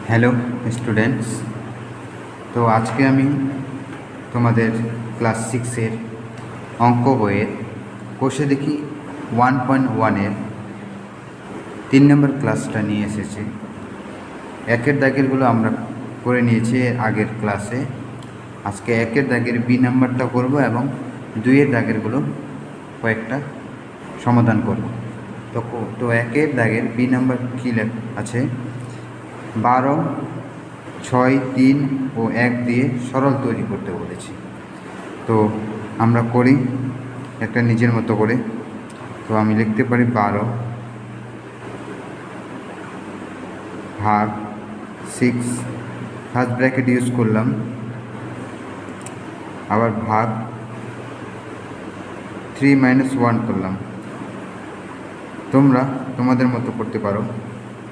Hello students. তো আজকে আমি তোমাদের ক্লাস 6-এর অঙ্ক বইয়ের কোষে দেখি 1.1-এর 3 নম্বর ক্লাসটা নিয়ে এসেছি। একের দাগেরগুলো আমরা করে নিয়েছি আগের ক্লাসে। আজকে একের দাগের বি নাম্বারটা করব এবং 2-এর দাগেরগুলো কয়েকটা সমাধান করব। তো একের দাগের বি নাম্বার কী আছে, 12, 6, 3 ও 1 দিয়ে সরল তৈরি করতে বলেছি। তো আমরা করি একটা নিজের মতো করে। তো আমি লিখতে পারি 12 ভাগ 6, ফার্স্ট ব্র্যাকেট ইউজ করলাম, আবার ভাগ 3 - 1 করলাম। তোমরা তোমাদের মতো করতে পারো।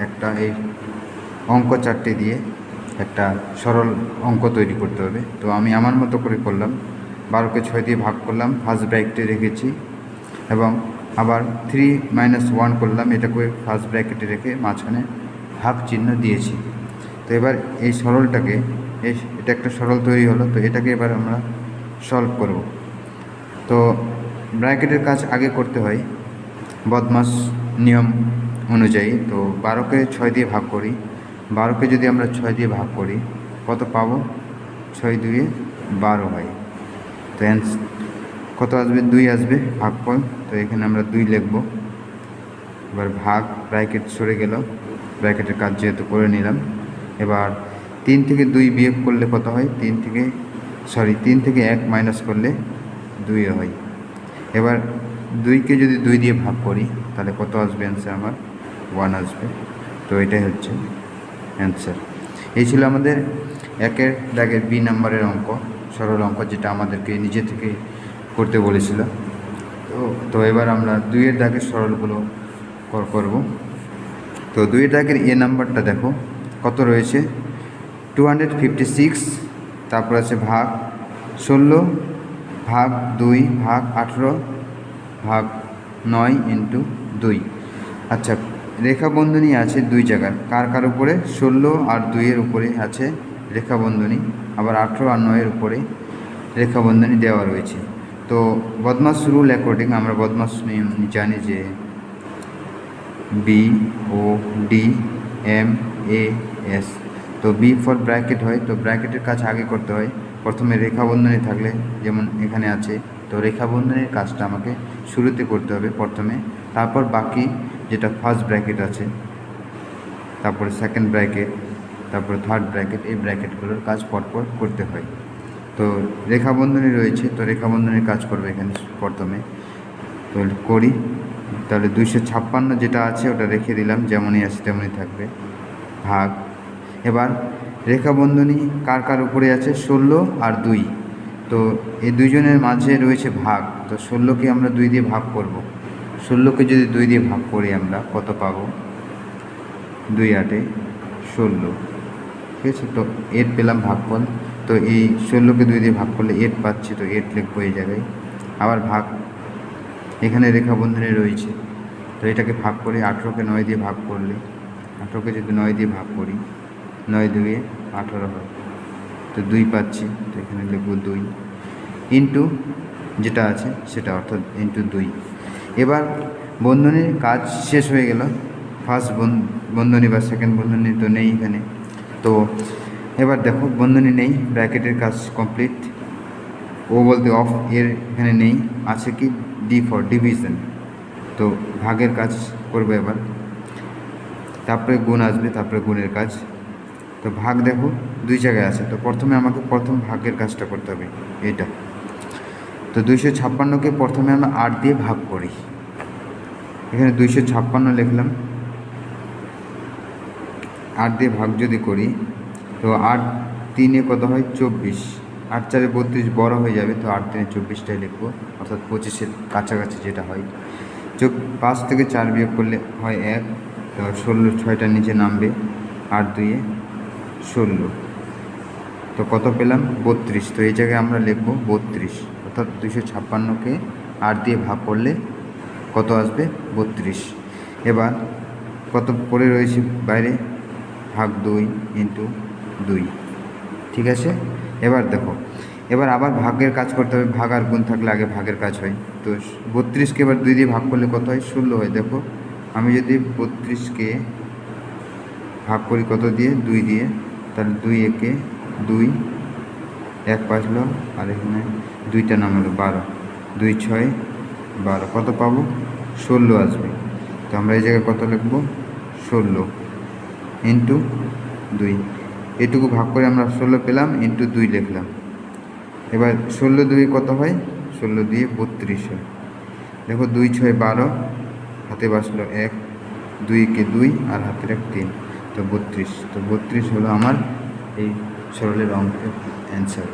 একটা এই অঙ্ক চারটে দিয়ে একটা সরল অঙ্ক তৈরি করতে হবে। তো আমি আমার মতো করে করলাম, 12কে 6 দিয়ে ভাগ করলাম, ফার্স্ট ব্র্যাকেটে রেখেছি এবং আবার 3 - 1 করলাম, এটাকে ফার্স্ট ব্র্যাকেটে রেখে মাঝখানে ভাগ চিহ্ন দিয়েছি। তো এবার এই সরলটাকে এটা একটা সরল তৈরি হলো। তো এটাকে এবার আমরা সলভ করব। তো ব্র্যাকেটের কাজ আগে করতে হয় বদমাস নিয়ম অনুযায়ী। তো 12কে 6 দিয়ে ভাগ করি। 12কে যদি আমরা 6 দিয়ে ভাগ করি কত পাবো? 6 × 2 = 12 হয়। তো কত আসবে? 2 আসবে ভাগফল। তো এখানে আমরা 2 লিখব। এবার ভাগ, ব্র্যাকেট সরে গেল, ব্র্যাকেটের কাজ যেহেতু করে নিলাম। এবার 3 থেকে 2 বিয়োগ করলে কত হয়? 3 থেকে 1 মাইনাস করলে 2 হয়। এবার 2কে যদি 2 দিয়ে ভাগ করি তাহলে কত আসবে? অ্যান্সার আমার 1 আসবে। তো এটাই হচ্ছে অ্যান্সার। এই ছিল আমাদের একের দাগের বি নাম্বারের অঙ্ক, সরল অঙ্ক, যেটা আমাদেরকে নিজে থেকে করতে বলেছিল। তো এবার আমরা 2-এর দাগের সরলগুলো করব। তো 2-এর দাগের এ নাম্বারটা দেখো কত রয়েছে, 256। তারপর আছে ভাগ 16 ভাগ 2 ভাগ 18 ভাগ 9 × 2। আচ্ছা, রেখাবন্ধনী আছে 2 জায়গায়, কার উপরে? 16 আর 2-এর উপরে আছে রেখাবন্ধনী, আবার 18 আর 9-এর উপরে রেখাবন্ধনী দেওয়া রয়েছে। তো বদমাস রুল অ্যাকর্ডিং আমরা বদমাস নিয়ম জানি যে BODMAS। তো বি ফর ব্র্যাকেট হয়। তো ব্র্যাকেটের কাজ আগে করতে হয়। প্রথমে রেখাবন্ধনী থাকলে, যেমন এখানে আছে, তো রেখাবন্ধনীর কাজটা আমাকে শুরুতে করতে হবে প্রথমে। তারপর বাকি যেটা ফার্স্ট ব্র্যাকেট আছে, তারপরে সেকেন্ড ব্র্যাকেট, তারপরে থার্ড ব্র্যাকেট, এই ব্র্যাকেটগুলোর কাজ পরপর করতে হয়। তো রেখাবন্ধনী রয়েছে, তো রেখাবন্ধনীর কাজ করবে এখানে প্রথমে। তো করি, তাহলে 256 যেটা আছে ওটা রেখে দিলাম, যেমনই আছে তেমনই থাকবে, ভাগ। এবার রেখাবন্ধনী কার উপরে আছে? 16 আর 2। তো এই দুইজনের মাঝে রয়েছে ভাগ। তো 16কে আমরা 2 দিয়ে ভাগ করব। 16কে যদি 2 দিয়ে ভাগ করি আমরা কত পাবো? 2 × 8 = 16। ঠিক আছে, তো 8 পেলাম ভাগফল। তো এই 16কে 2 দিয়ে ভাগ করলে 8 পাচ্ছি, তো 8 লিখবো এই জায়গায়। আবার ভাগ, এখানে রেখাবন্ধনী রয়েছে, তো এটাকে ভাগ করি। 18কে 9 দিয়ে ভাগ করলে, 18কে যদি 9 দিয়ে ভাগ করি, 9 × 2 = 18 হয়। তো 2 পাচ্ছি, তো এখানে লিখব 2 ইন্টু যেটা আছে সেটা, অর্থাৎ ইন্টু 2। এবার বন্ধনীর কাজ শেষ হয়ে গেল। ফার্স্ট বন্ধনী বা সেকেন্ড বন্ধনী তো নেই এখানে। তো এবার দেখো বন্ধনী নেই, ব্র্যাকেটের কাজ কমপ্লিট। ও বলতে অফ এর এখানে নেই, আছে কি? D for division. তো ভাগের কাজ করবে এবার, তারপরে গুণ আসবে, তারপরে গুণের কাজ। তো ভাগ দেখো 2 জায়গায় আছে, তো প্রথমে আমাকে প্রথম ভাগের কাজটা করতে হবে, এইটা। তো 256কে প্রথমে আমরা 8 দিয়ে ভাগ করি। এখানে 256 লিখলাম, 8 দিয়ে ভাগ যদি করি তো 8 × 3 কত হয়? 24। 8 × 4 = 32, বড় হয়ে যাবে, তো 8 × 3 = 24টাই লিখবো, অর্থাৎ 25-এর কাছাকাছি যেটা হয়। 5 থেকে 4 বিয়োগ করলে হয় 1, তো 16, 6টা নিচে নামবে, 8 × 2 = 16। তো কত পেলাম? 32। তো এই জায়গায় আমরা লিখব 32, অর্থাৎ 256কে 8 দিয়ে ভাগ করলে কত আসবে? 32। এবার কত পড়ে রয়েছে বাইরে? ভাগ 2 ইন্টু 2। ঠিক আছে, এবার দেখো, এবার আবার ভাগের কাজ করতে হবে। ভাগ আর গুণ থাকলে আগে ভাগের কাজ হয়। তো 32কে এবার 2 দিয়ে ভাগ করলে কত হয়? 16 হয়। দেখো আমি যদি 32কে ভাগ করি কত দিয়ে? 2 দিয়ে, তাহলে 2 একে 2, 1 বাঁচলো, আর এখানে 2টা নামালো, 12, 2 6 12, কত পাবো? 16 আসবে। তো আমরা এই জায়গায় কত লিখবো? 16 ইন্টু 2। এটুকু ভাগ করে আমরা 16 পেলাম, ইন্টু 2 লিখলাম। এবার 16 2 কত হয়? 16 দিয়ে 32 হয়। দেখো 2 6 12, হাতে বাঁচলো 1, 2 2 আর হাতের 1 3, তো 32। তো 32 হলো আমার এই সরলের অঙ্কের অ্যান্সার।